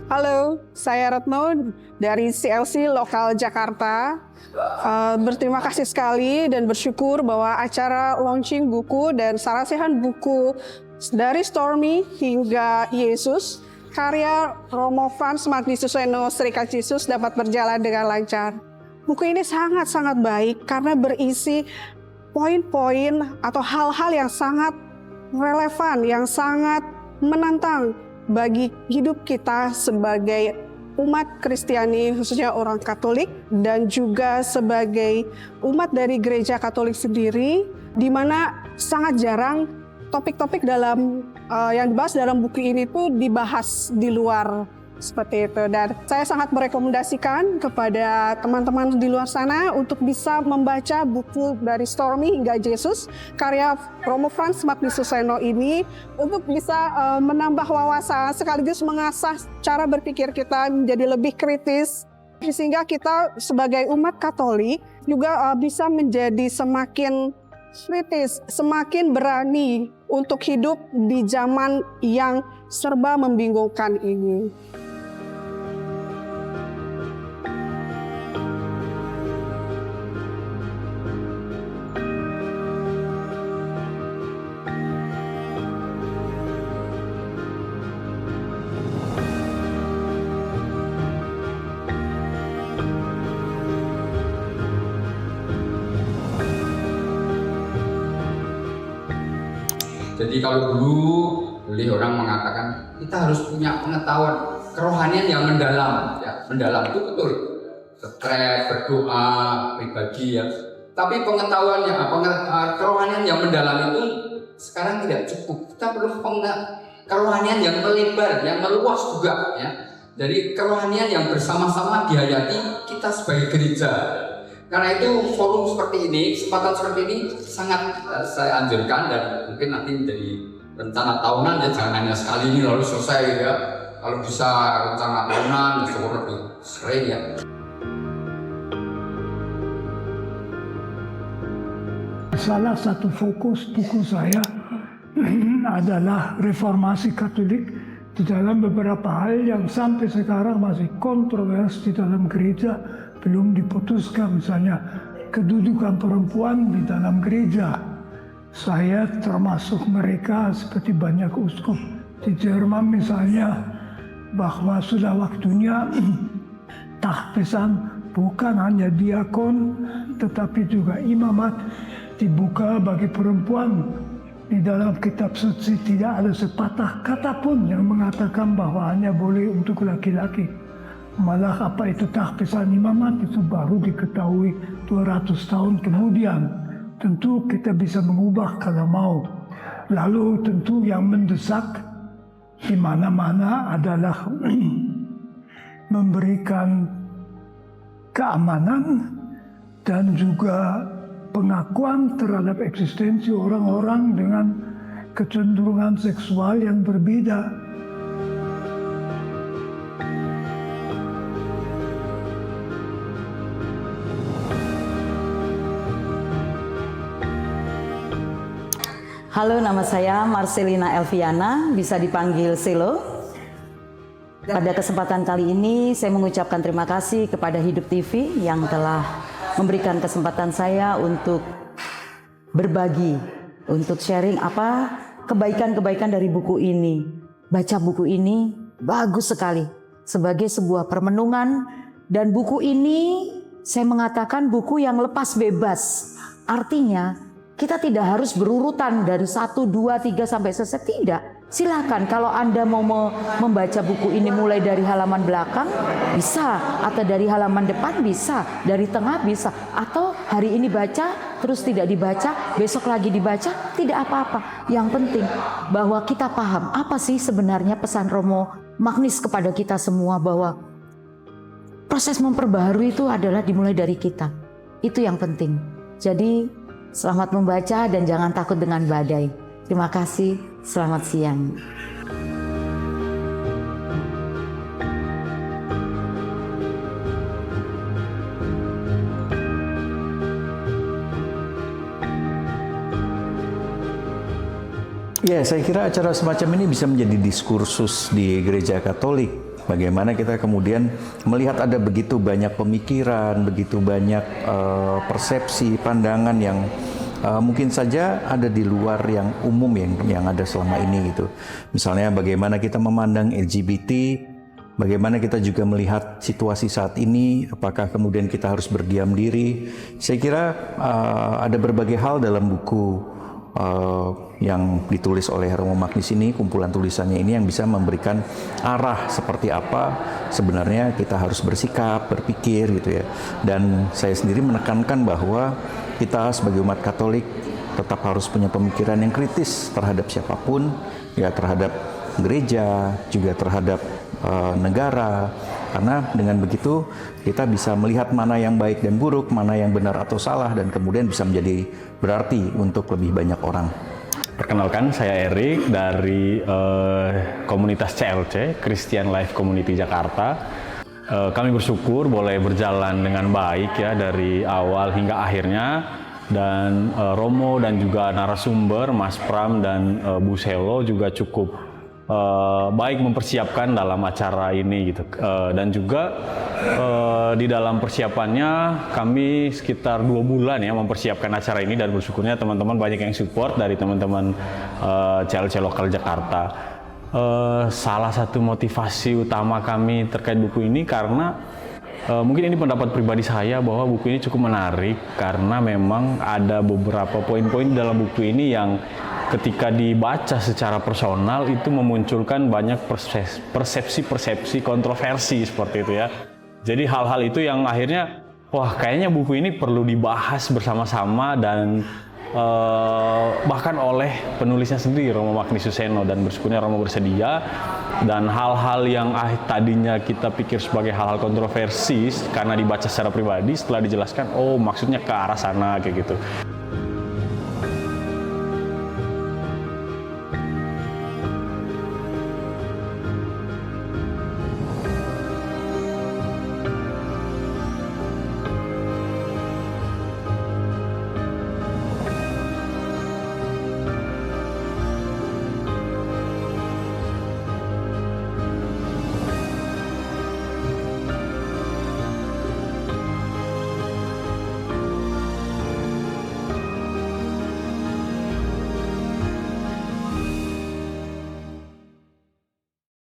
Halo, saya Retno dari CLC Lokal Jakarta. Berterima kasih sekali dan bersyukur bahwa acara launching buku dan sarasehan buku dari Stormy hingga Yesus, karya Romo Frans Magnistus Seno Serikat Yesus dapat berjalan dengan lancar. Buku ini sangat-sangat baik karena berisi poin-poin atau hal-hal yang sangat relevan, yang sangat menantang bagi hidup kita sebagai umat Kristiani, khususnya orang Katolik, dan juga sebagai umat dari Gereja Katolik sendiri, di mana sangat jarang topik-topik dalam yang dibahas dalam buku ini tuh dibahas di luar seperti itu. Dan saya sangat merekomendasikan kepada teman-teman di luar sana untuk bisa membaca buku dari Stormy hingga Yesus, karya Romo Frans Magnistus Seno ini, untuk bisa menambah wawasan sekaligus mengasah cara berpikir kita menjadi lebih kritis, sehingga kita sebagai umat Katolik juga bisa menjadi semakin kritis, semakin berani untuk hidup di zaman yang serba membingungkan ini. Jadi kalau dulu boleh orang mengatakan kita harus punya pengetahuan kerohanian yang mendalam, ya mendalam itu betul. Stres, berdoa, pribadi ya. Tapi pengetahuannya, kerohanian yang mendalam itu sekarang tidak cukup. Kita perlu kerohanian yang melebar, yang meluas juga ya. Jadi kerohanian yang bersama-sama dihayati kita sebagai gereja. Karena itu forum seperti ini, kesempatan seperti ini sangat saya anjurkan, dan mungkin nanti menjadi rencana tahunan ya, jangan hanya sekali ini lalu selesai ya. Kalau bisa rencana tahunan ya syukur lebih sering ya. Salah satu fokus buku saya adalah reformasi Katolik di dalam beberapa hal yang sampai sekarang masih kontrovers di dalam gereja, belum diputuskan, misalnya kedudukan perempuan di dalam gereja. Saya termasuk mereka seperti banyak uskup di Jerman misalnya, bahwa sudah waktunya tahpesan bukan hanya diakon tetapi juga imamat dibuka bagi perempuan. Di dalam kitab suci tidak ada sepatah kata pun yang mengatakan bahwa hanya boleh untuk laki-laki. Malah apa itu tahpesan imamat itu baru diketahui 200 tahun kemudian. Tentu kita bisa mengubah kalau mau. Lalu tentu yang mendesak di mana-mana adalah memberikan keamanan dan juga pengakuan terhadap eksistensi orang-orang dengan kecenderungan seksual yang berbeda. Halo, nama saya Marcelina Elviana, bisa dipanggil Selo. Pada kesempatan kali ini saya mengucapkan terima kasih kepada Hidup TV yang telah memberikan kesempatan saya untuk berbagi, untuk sharing apa kebaikan-kebaikan dari buku ini. Baca buku ini bagus sekali sebagai sebuah permenungan, dan buku ini saya mengatakan buku yang lepas bebas. Artinya kita tidak harus berurutan dari 1, 2, 3 sampai selesai, tidak. Silakan kalau Anda mau membaca buku ini mulai dari halaman belakang bisa, atau dari halaman depan bisa, dari tengah bisa, atau hari ini baca terus tidak dibaca, besok lagi dibaca, tidak apa-apa. Yang penting bahwa kita paham apa sih sebenarnya pesan Romo Magnis kepada kita semua, bahwa proses memperbaharui itu adalah dimulai dari kita. Itu yang penting. Jadi selamat membaca dan jangan takut dengan badai. Terima kasih, selamat siang. Ya, saya kira acara semacam ini bisa menjadi diskursus di Gereja Katolik. Bagaimana kita kemudian melihat ada begitu banyak pemikiran, begitu banyak persepsi, pandangan yang mungkin saja ada di luar yang umum yang ada selama ini gitu. Misalnya bagaimana kita memandang LGBT, bagaimana kita juga melihat situasi saat ini, apakah kemudian kita harus berdiam diri. Saya kira ada berbagai hal dalam buku yang ditulis oleh Romo Magnis ini, kumpulan tulisannya ini yang bisa memberikan arah seperti apa sebenarnya kita harus bersikap, berpikir gitu ya. Dan saya sendiri menekankan bahwa kita sebagai umat Katolik tetap harus punya pemikiran yang kritis terhadap siapapun, ya terhadap gereja, juga terhadap negara. Karena dengan begitu kita bisa melihat mana yang baik dan buruk, mana yang benar atau salah, dan kemudian bisa menjadi berarti untuk lebih banyak orang. Perkenalkan, saya Erik dari komunitas CLC, Christian Life Community Jakarta. Kami bersyukur boleh berjalan dengan baik ya dari awal hingga akhirnya, dan Romo dan juga narasumber Mas Pram dan Bu Selo juga cukup baik mempersiapkan dalam acara ini gitu, dan juga di dalam persiapannya kami sekitar 2 bulan ya mempersiapkan acara ini, dan bersyukurnya teman-teman banyak yang support dari teman-teman CLC lokal Jakarta. Salah satu motivasi utama kami terkait buku ini karena mungkin ini pendapat pribadi saya bahwa buku ini cukup menarik karena memang ada beberapa poin-poin dalam buku ini yang ketika dibaca secara personal itu memunculkan banyak persepsi-persepsi kontroversi seperti itu ya. Jadi hal-hal itu yang akhirnya wah kayaknya buku ini perlu dibahas bersama-sama dan bahkan oleh penulisnya sendiri Romo Magnis Suseno, dan bersyukurnya Romo bersedia, dan hal-hal yang tadinya kita pikir sebagai hal-hal kontroversi karena dibaca secara pribadi setelah dijelaskan oh maksudnya ke arah sana kayak gitu.